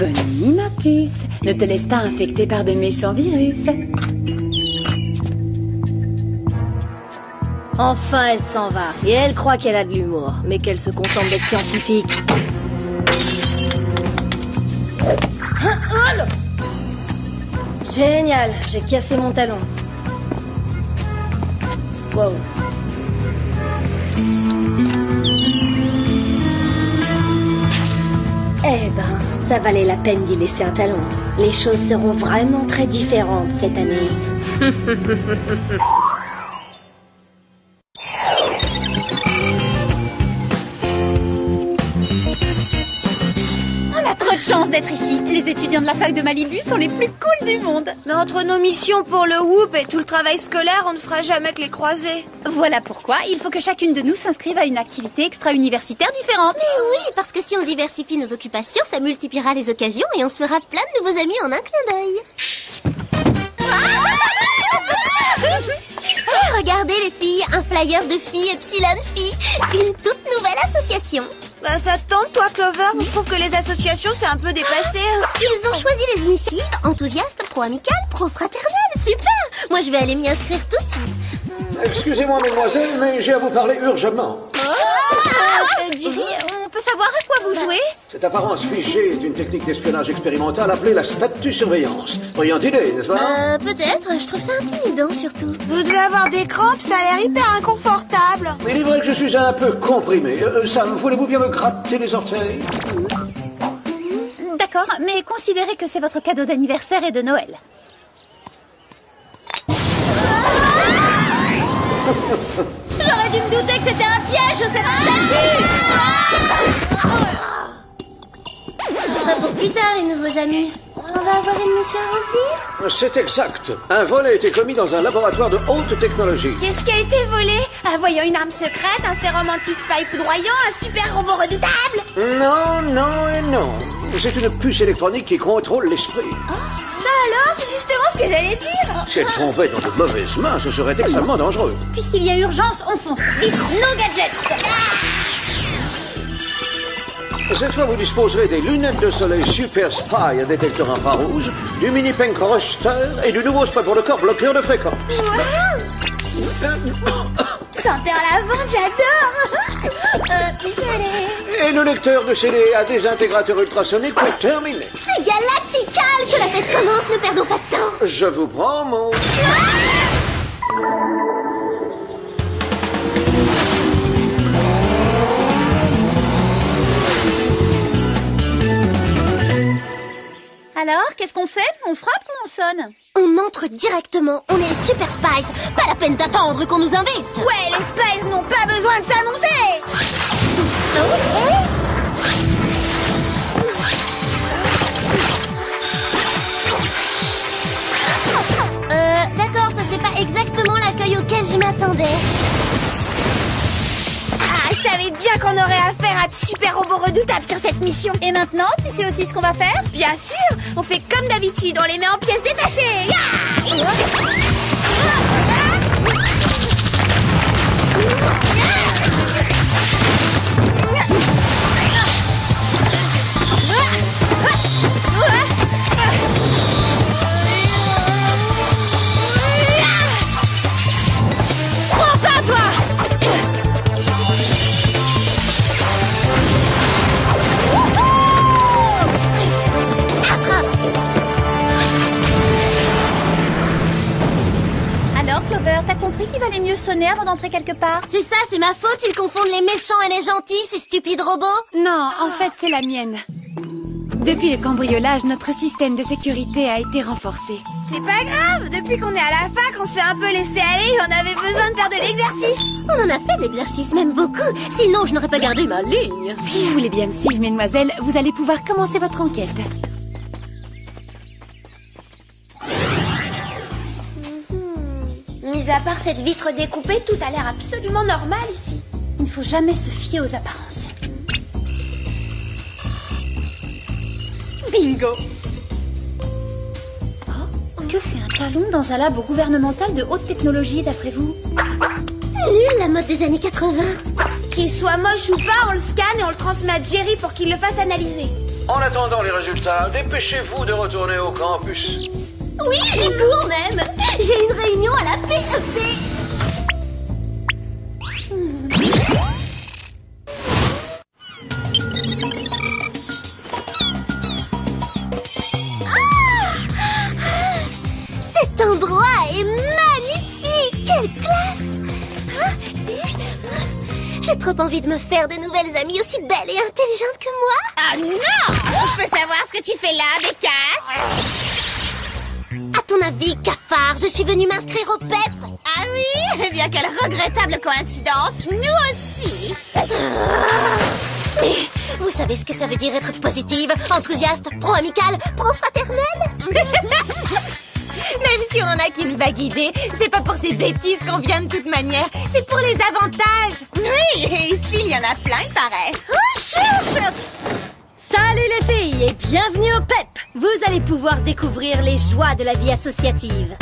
Bonne nuit, ma puce. Ne te laisse pas infecter par de méchants virus. Enfin, elle s'en va. Et elle croit qu'elle a de l'humour, mais qu'elle se contente d'être scientifique. Génial, j'ai cassé mon talon. Wow. Eh ben, ça valait la peine d'y laisser un talon. Les choses seront vraiment très différentes cette année. On a trop de chance d'être ici. Les étudiants de la fac de Malibu sont les plus cools du monde. Mais entre nos missions pour le Whoop et tout le travail scolaire, on ne fera jamais que les croiser. Voilà pourquoi il faut que chacune de nous s'inscrive à une activité extra-universitaire différente. Mais oui, parce que si on diversifie nos occupations, ça multipliera les occasions et on se fera plein de nouveaux amis en un clin d'œil. Oh, regardez les filles, un flyer de filles Epsilon Filles, une toute nouvelle association. Bah ça te tente toi Clover? Je trouve que les associations c'est un peu dépassé. Ils ont choisi les initiatives enthousiastes, pro-amicales, pro-fraternelles. Super! Moi je vais aller m'y inscrire tout de suite. Excusez-moi, mesdemoiselles, mais j'ai à vous parler urgemment. Jerry, on peut savoir à quoi vous jouez? Cette apparence figée est une technique d'espionnage expérimentale appelée la statue-surveillance. Brillante idée, n'est-ce pas? Peut-être, je trouve ça intimidant surtout. Vous devez avoir des crampes, ça a l'air hyper inconfortable. Il est vrai que je suis un peu comprimé. Sam, voulez-vous bien me gratter les orteils? D'accord, mais considérez que c'est votre cadeau d'anniversaire et de Noël. J'aurais dû me douter que c'était un piège, cette statue! Ce sera pour plus tard, les nouveaux amis. On va avoir une mission à remplir? C'est exact. Un vol a été commis dans un laboratoire de haute technologie. Qu'est-ce qui a été volé? Voyons, une arme secrète, un sérum anti-spy foudroyant, un super robot redoutable? Non, non et non. C'est une puce électronique qui contrôle l'esprit. Ça alors, c'est justement ce que j'allais dire. Si elle tombait dans de mauvaises mains, ce serait extrêmement dangereux. Puisqu'il y a urgence, on fonce. Vite, nos gadgets! Cette fois, vous disposerez des lunettes de soleil Super Spy à détecteur infrarouge, du mini Pink Roster et du nouveau spray pour le corps bloqueur de fréquence. Senteur à lavande, j'adore. Désolé. Et le lecteur de CD à désintégrateur ultrasonique pour terminer. C'est galactical! Que la fête commence, ne perdons pas de temps! Je vous prends mon... Alors, qu'est-ce qu'on fait? On frappe ou on sonne? On entre directement, on est les Super Spies. Pas la peine d'attendre qu'on nous invite. Ouais, les Spies n'ont pas besoin de s'annoncer. D'accord, ça c'est pas exactement l'accueil auquel je m'attendais. Ah, je savais bien qu'on aurait affaire à de super robots redoutables sur cette mission. Et maintenant, tu sais aussi ce qu'on va faire? Bien sûr, on fait comme d'habitude, on les met en pièces détachées. Prends ça, toi! Alors, Clover, t'as compris qu'il valait mieux sonner avant d'entrer quelque part? C'est ça, c'est ma faute, ils confondent les méchants et les gentils, ces stupides robots. Non, en fait, c'est la mienne. Depuis le cambriolage, notre système de sécurité a été renforcé. C'est pas grave, depuis qu'on est à la fac, on s'est un peu laissé aller et on avait besoin de faire de l'exercice. On en a fait de l'exercice, même beaucoup. Sinon, je n'aurais pas gardé ma ligne. Si vous voulez bien me suivre, mesdemoiselles, vous allez pouvoir commencer votre enquête. Mis à part cette vitre découpée, tout a l'air absolument normal ici. Il ne faut jamais se fier aux apparences. Bingo! Que fait un talon dans un labo gouvernemental de haute technologie, d'après vous? Nul, la mode des années 80. Qu'il soit moche ou pas, on le scanne et on le transmet à Jerry pour qu'il le fasse analyser. En attendant les résultats, dépêchez-vous de retourner au campus. Oui, j'y cours même. J'ai une réunion à la PEP. Cet endroit est magnifique. Quelle classe. J'ai trop envie de me faire de nouvelles amies aussi belles et intelligentes que moi. Ah non! On peut savoir ce que tu fais là, Bécasse? À ton avis, cafard, je suis venue m'inscrire au PEP. Ah oui? Eh bien, quelle regrettable coïncidence! Nous aussi! Mais vous savez ce que ça veut dire être positive, enthousiaste, pro-amicale, pro-fraternelle? Même si on en a qu'une vague idée, c'est pas pour ces bêtises qu'on vient de toute manière, c'est pour les avantages. Oui, et ici, il y en a plein, il paraît. Salut les filles et bienvenue au PEP. Vous allez pouvoir découvrir les joies de la vie associative.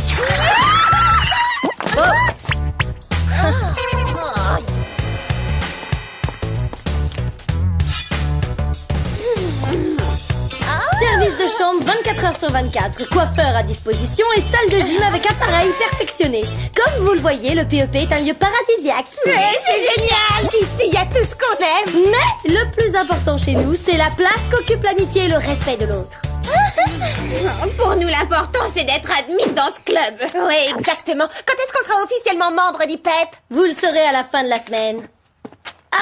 Service de chambre 24 heures sur 24, coiffeur à disposition et salle de gym avec appareil perfectionné. Comme vous le voyez, le PEP est un lieu paradisiaque. C'est génial! Ici, il y a tout ce qu'on aime. Mais le plus important chez nous, c'est la place qu'occupe l'amitié et le respect de l'autre. Pour nous, l'important, c'est d'être admise dans ce club. Oui, exactement. Quand est-ce qu'on sera officiellement membre du PEP? Vous le saurez à la fin de la semaine.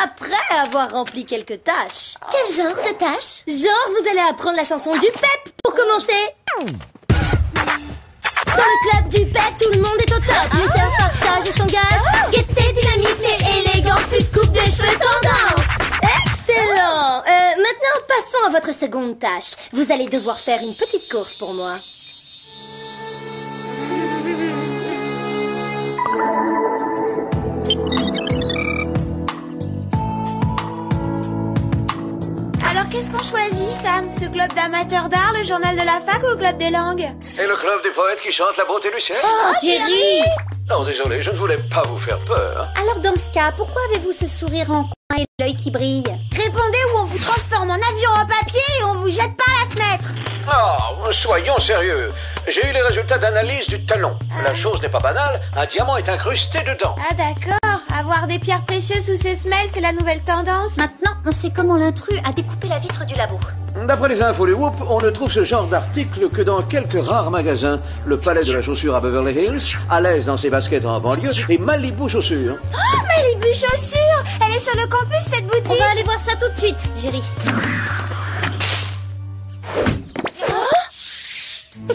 Après avoir rempli quelques tâches. Quel genre de tâche? Genre, vous allez apprendre la chanson du PEP pour commencer. Dans le club du PEP, tout le monde est au top. Les sœurs partagent et s'engagent. Gaieté, dynamisme et élégance, plus coupe de cheveux tendance. Excellent. Maintenant, passons à votre seconde tâche. Vous allez devoir faire une petite course pour moi. Alors qu'est-ce qu'on choisit, Sam? Ce club d'amateurs d'art, le journal de la fac ou le club des langues? Et le club des poètes qui chantent la beauté du ciel? Oh, Jerry! Non, désolé, je ne voulais pas vous faire peur. Alors dans ce cas, pourquoi avez-vous ce sourire en coin et l'œil qui brille? Répondez ou on vous transforme en avion en papier et on vous jette par la fenêtre. Oh, soyons sérieux. J'ai eu les résultats d'analyse du talon. La chose n'est pas banale, un diamant est incrusté dedans. Ah d'accord, avoir des pierres précieuses sous ses semelles, c'est la nouvelle tendance. Maintenant, on sait comment l'intrus a découpé la vitre du labo. D'après les infos du Whoop, on ne trouve ce genre d'article que dans quelques rares magasins. Le Palais de la Chaussure à Beverly Hills, à l'aise dans ses baskets en banlieue et Malibu Chaussures. Oh, Malibu Chaussures! Elle est sur le campus, cette On boutique. va aller voir ça tout de suite, Jerry.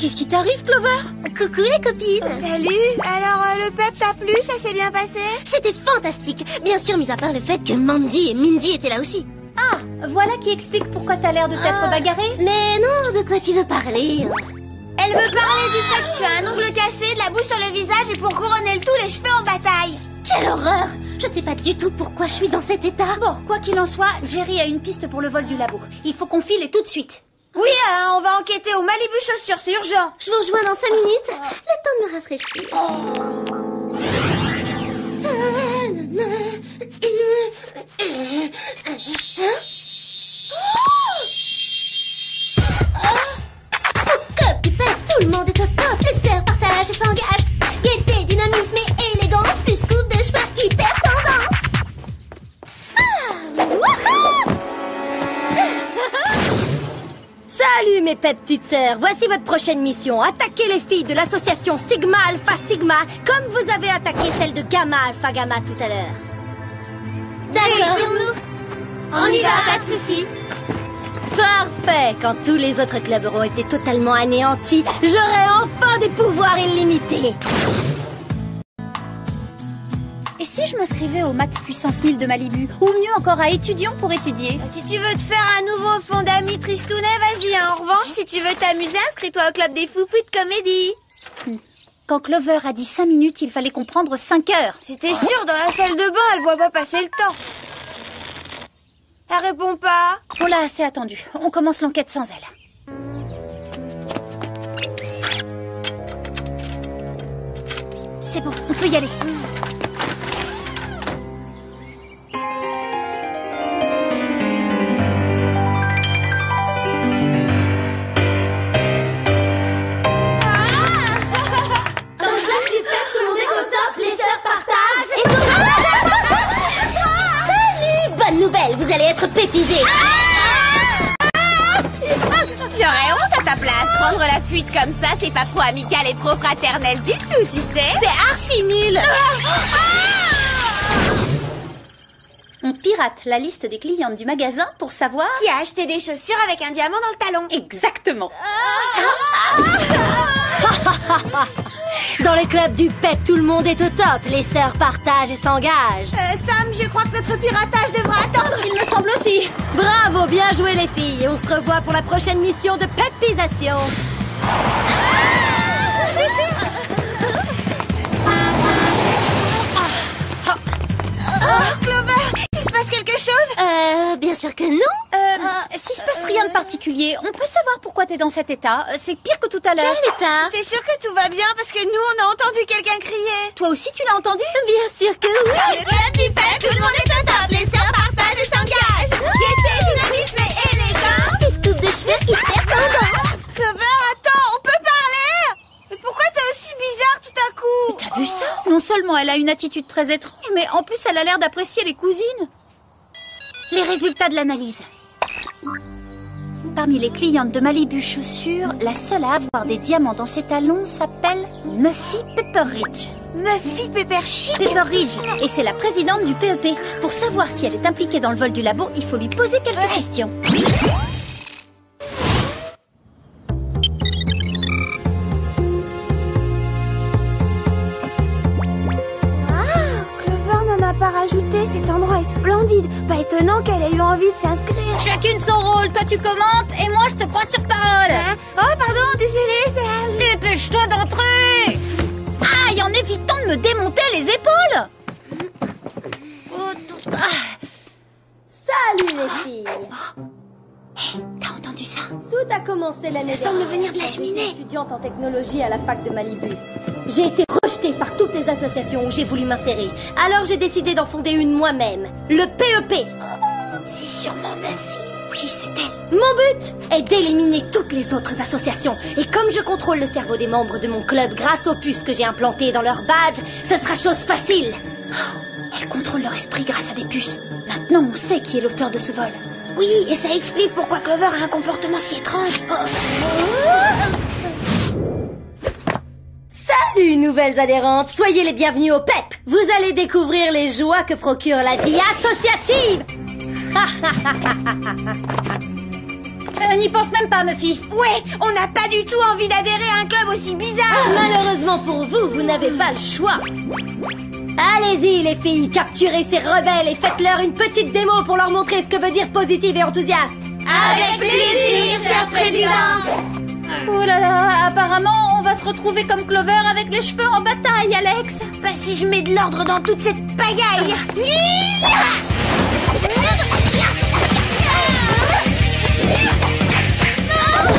Qu'est-ce qui t'arrive, Clover? Coucou les copines. Salut. Alors, le PEP t'a plu? Ça s'est bien passé? C'était fantastique. Bien sûr, mis à part le fait que Mandy et Mindy étaient là aussi. Ah, voilà qui explique pourquoi t'as l'air de t'être bagarré. Mais non, de quoi tu veux parler? Elle veut parler du fait que tu as un ongle cassé, de la boue sur le visage et pour couronner le tout, les cheveux en bataille. Quelle horreur! Je sais pas du tout pourquoi je suis dans cet état. Bon, quoi qu'il en soit, Jerry a une piste pour le vol du labo. Il faut qu'on file et tout de suite. Oui, on va enquêter au Malibu Chaussures, c'est urgent. Je vous rejoins dans 5 minutes. Le temps de me rafraîchir. Au club du PEP, tout le monde est au top. Les sœurs partagent et s'engagent. Gaieté, dynamisme et élégance, plus coupe de cheveux hyper tendance. Salut mes petites sœurs, voici votre prochaine mission. Attaquez les filles de l'association Sigma Alpha Sigma comme vous avez attaqué celle de Gamma Alpha Gamma tout à l'heure. D'accord. On y va, pas de soucis. Parfait. Quand tous les autres clubs auront été totalement anéantis, j'aurai enfin des pouvoirs illimités. Et si je m'inscrivais au maths puissance 1000 de Malibu? Ou mieux encore à étudiants pour étudier? Si tu veux te faire un nouveau fond d'amis tristounet, vas-y. En revanche, si tu veux t'amuser, inscris-toi au club des foufous de comédie. Quand Clover a dit 5 minutes, il fallait comprendre 5 heures. C'était sûr, dans la salle de bain, elle voit pas passer le temps. Elle répond pas. On l'a assez attendu. On commence l'enquête sans elle. C'est bon, on peut y aller. pépisé. J'aurais honte à ta place. Prendre la fuite comme ça, c'est pas trop amical et trop fraternel du tout, tu sais. C'est archi nul. On pirate la liste des clientes du magasin pour savoir... Qui a acheté des chaussures avec un diamant dans le talon? Exactement. Dans le club du PEP, tout le monde est au top. Les sœurs partagent et s'engagent. Sam, je crois que notre piratage devra attendre. Il me semble aussi. Bravo, bien joué les filles. On se revoit pour la prochaine mission de pepisation. Oh, Clover, il se passe quelque chose? Bien sûr que non. S'il se passe rien de particulier, on peut savoir pourquoi t'es dans cet état. C'est pire que tout à l'heure. Quel état? T'es sûr que tout va bien? Parce que nous, on a entendu quelqu'un crier. Toi aussi, tu l'as entendu? Bien sûr que oui. Le club du PEP, tout le monde est au top. Les sœurs partagent et s'engagent. Gaieté, dynamisme et élégance. Puis coupe de cheveux hyper tendance. Clover, attends, on peut parler? Mais pourquoi t'es aussi bizarre tout à coup? T'as vu ça? Non seulement elle a une attitude très étrange, mais en plus elle a l'air d'apprécier les cousines. Les résultats de l'analyse. Parmi les clientes de Malibu Chaussures, la seule à avoir des diamants dans ses talons s'appelle Muffy Pepperidge. Muffy Pepperidge. Pepperidge, et c'est la présidente du PEP. Pour savoir si elle est impliquée dans le vol du labo, il faut lui poser quelques questions. Clover n'en a pas rajouté, cet endroit est splendide. Pas étonnant qu'elle ait eu envie de s'inscrire. Chacune son rôle, toi tu commentes, et moi je te crois sur parole. Hein? Oh, pardon, désolé, Sam. Dépêche-toi d'entrer. Aïe, en évitant de me démonter les épaules. Salut les filles. T'as entendu ça? Tout a commencé l'année Ça semble dernière. venir de la cheminée. Étudiante en technologie à la fac de Malibu. J'ai été rejetée par toutes les associations où j'ai voulu m'insérer. Alors j'ai décidé d'en fonder une moi-même. Le PEP. C'est sûrement Muffy. Oui, c'est elle. Mon but est d'éliminer toutes les autres associations. Et comme je contrôle le cerveau des membres de mon club grâce aux puces que j'ai implantées dans leur badge, ce sera chose facile. Elle contrôle leur esprit grâce à des puces. Maintenant, on sait qui est l'auteur de ce vol. Oui, et ça explique pourquoi Clover a un comportement si étrange. Salut nouvelles adhérentes, soyez les bienvenues au PEP. Vous allez découvrir les joies que procure la vie associative. N'y pense même pas, Muffy. Ouais, on n'a pas du tout envie d'adhérer à un club aussi bizarre. Malheureusement pour vous, vous n'avez pas le choix. Allez-y les filles, capturez ces rebelles et faites-leur une petite démo pour leur montrer ce que veut dire positive et enthousiaste. Avec plaisir, chère présidente. Oh là là, apparemment, on va se retrouver comme Clover avec les cheveux en bataille, Alex. Bah si je mets de l'ordre dans toute cette pagaille.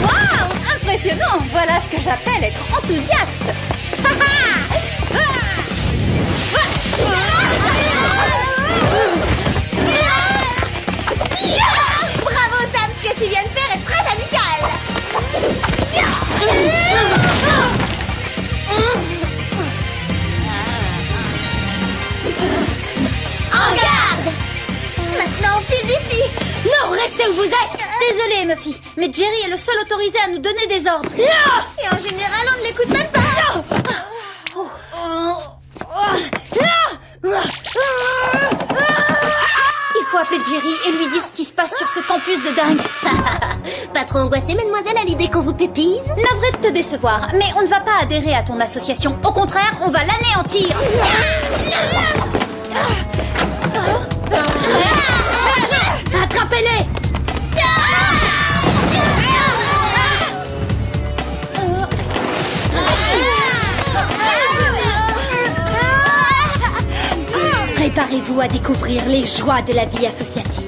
Waouh, impressionnant. Voilà ce que j'appelle être enthousiaste. Bravo Sam, ce que tu viens de faire est très amical. En garde. Maintenant, file d'ici. Non, restez où vous êtes. Désolée, Muffy, mais Jerry est le seul autorisé à nous donner des ordres. Et en général, on ne l'écoute même pas. Il faut appeler Jerry et lui dire ce qui se passe sur ce campus de dingue. Pas trop angoissée, mademoiselle, à l'idée qu'on vous pépise? Navré de te décevoir, mais on ne va pas adhérer à ton association. Au contraire, on va l'anéantir. Attrapez-les. Préparez-vous à découvrir les joies de la vie associative.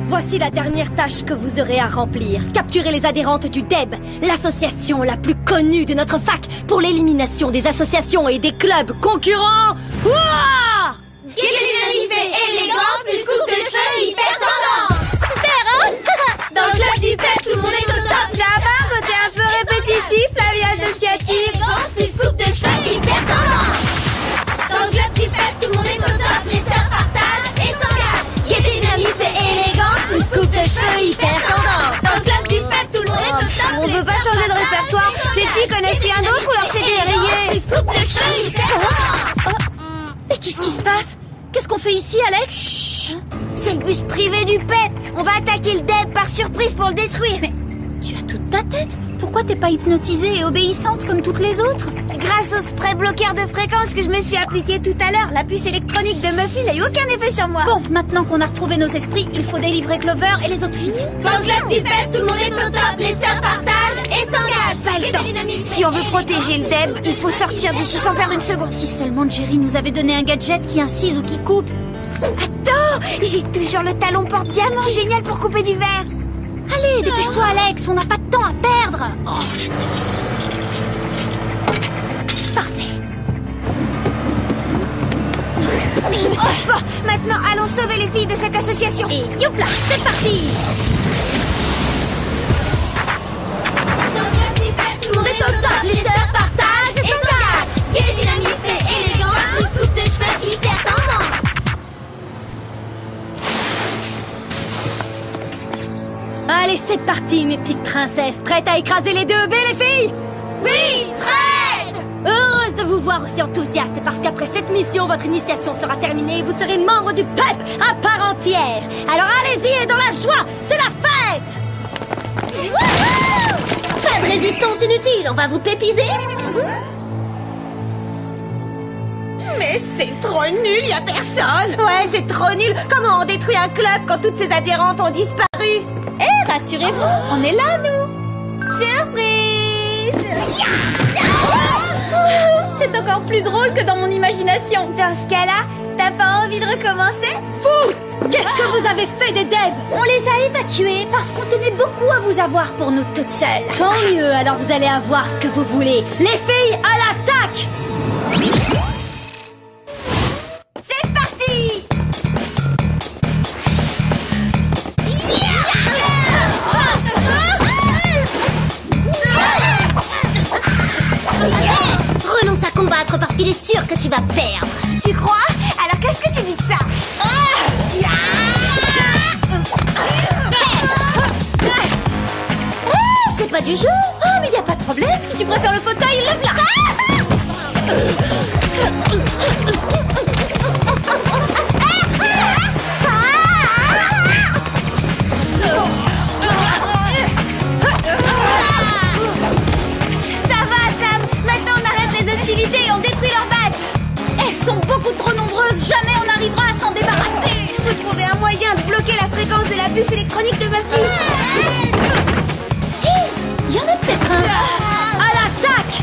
Voici la dernière tâche que vous aurez à remplir. Capturer les adhérentes du DEB, l'association la plus connue de notre fac pour l'élimination des associations et des clubs concurrents. Ouah! Dynamisme et élégance plus coupe de cheveux hyper tendance. Super, hein? Dans le club du PEP, Qu'est-ce qui se passe? Qu'est-ce qu'on fait ici, Alex? Chut. C'est le bus privé du PEP. On va attaquer le DEB par surprise pour le détruire. Mais tu as toute ta tête. Pourquoi t'es pas hypnotisée et obéissante comme toutes les autres? Grâce au spray bloqueur de fréquence que je me suis appliqué tout à l'heure, la puce électronique de Muffy n'a eu aucun effet sur moi. Bon, maintenant qu'on a retrouvé nos esprits, il faut délivrer Clover et les autres filles. Dans le club du PEP, tout le monde est au top. Les sœurs partagent et s'engagent. Pas le temps. Si on veut protéger le DEB, il faut sortir d'ici sans perdre une seconde. Si seulement Jerry nous avait donné un gadget qui incise ou qui coupe. Attends, j'ai toujours le talon porte-diamant génial pour couper du verre. Allez, dépêche-toi, Alex, on n'a pas de temps à perdre. Parfait. Bon, maintenant, allons sauver les filles de cette association. Et youpla, c'est parti. Dans le club du PEP, tout le monde est au top. Les sœurs partagent et s'engagent. Gai, dynamisme et élégance, plus coupe de cheveux, hyper tendance. Allez, c'est parti, mes petites princesses. Prêtes à écraser les 2B, les filles? Oui, prêtes! Heureuse de vous voir aussi enthousiaste, parce qu'après cette mission, votre initiation sera terminée et vous serez membre du PEP à part entière. Alors allez-y et dans la joie, c'est la fête! Wouhou! Pas de résistance inutile, on va vous pépiser. Mais c'est trop nul, y a personne. Ouais, c'est trop nul. Comment on détruit un club quand toutes ses adhérentes ont disparu? Eh, rassurez-vous, on est là, nous. Surprise. C'est encore plus drôle que dans mon imagination. Dans ce cas-là, t'as pas envie de recommencer? Vous! Qu'est-ce que vous avez fait des DEB? On les a évacués parce qu'on tenait beaucoup à vous avoir pour nous toutes seules. Tant mieux, alors vous allez avoir ce que vous voulez. Les filles, à l'attaque! C'est parti. Renonce à combattre parce qu'il est sûr que tu vas perdre. Tu crois? Alors qu'est-ce que tu dis de ça? C'est pas du jeu. Oh, mais y a pas de problème. Si tu préfères le fauteuil, lève-la. Ça va, Sam. Maintenant, on arrête les hostilités et on détruit leur badge. Elles sont beaucoup trop nombreuses. Jamais on n'arrivera à s'en débarrasser. Faut trouver un moyen de bloquer la fréquence de la puce électronique de Muffy. Il y en a peut-être un. À l'attaque!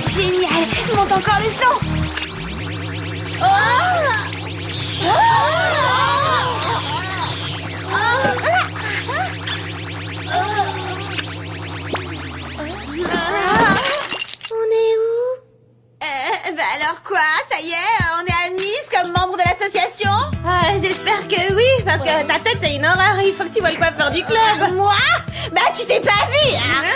Génial. Monte encore le son. On est où? Bah alors quoi? Ça y est, on est admises comme membre de l'association? Ah, j'espère que oui, parce que ta tête c'est une horreur. Il faut que tu vois le coiffeur du club. Moi? Bah tu t'es pas vu, hein?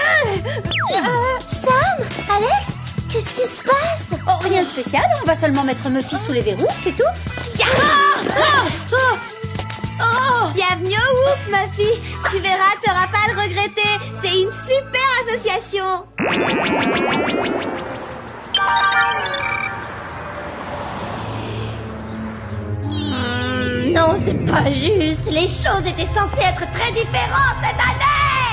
Sam? Alex? Qu'est-ce qui se passe? Oh, rien de spécial. On va seulement mettre Muffy sous les verrous, c'est tout. Bienvenue au Whoop, Muffy. Tu verras, t'auras pas à le regretter. C'est une super association. Non, c'est pas juste. Les choses étaient censées être très différentes cette année.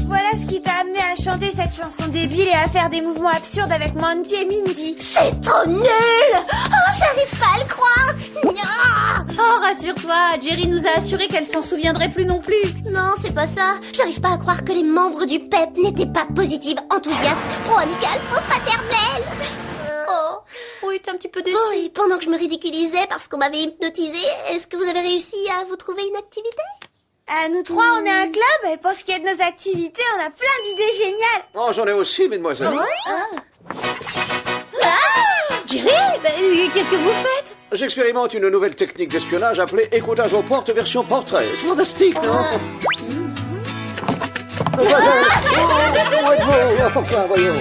Voilà ce qui t'a amené à chanter cette chanson débile et à faire des mouvements absurdes avec Monty et Mindy. C'est trop nul. Oh, j'arrive pas à le croire. Nya. Oh, rassure-toi, Jerry nous a assuré qu'elle s'en souviendrait plus non plus. Non, c'est pas ça. J'arrive pas à croire que les membres du PEP n'étaient pas positives, enthousiastes, pro-amicales, pro-fraternelles. Oh, oui, t'es un petit peu déçue. Bon, et pendant que je me ridiculisais parce qu'on m'avait hypnotisée, est-ce que vous avez réussi à vous trouver une activité? Nous trois, on est un club et pour ce qui est de nos activités, on a plein d'idées géniales. Oh, j'en ai aussi, mesdemoiselles. Jerry, qu'est-ce que vous faites? J'expérimente une nouvelle technique d'espionnage appelée écoutage aux portes version portrait. C'est fantastique, non? Voyons.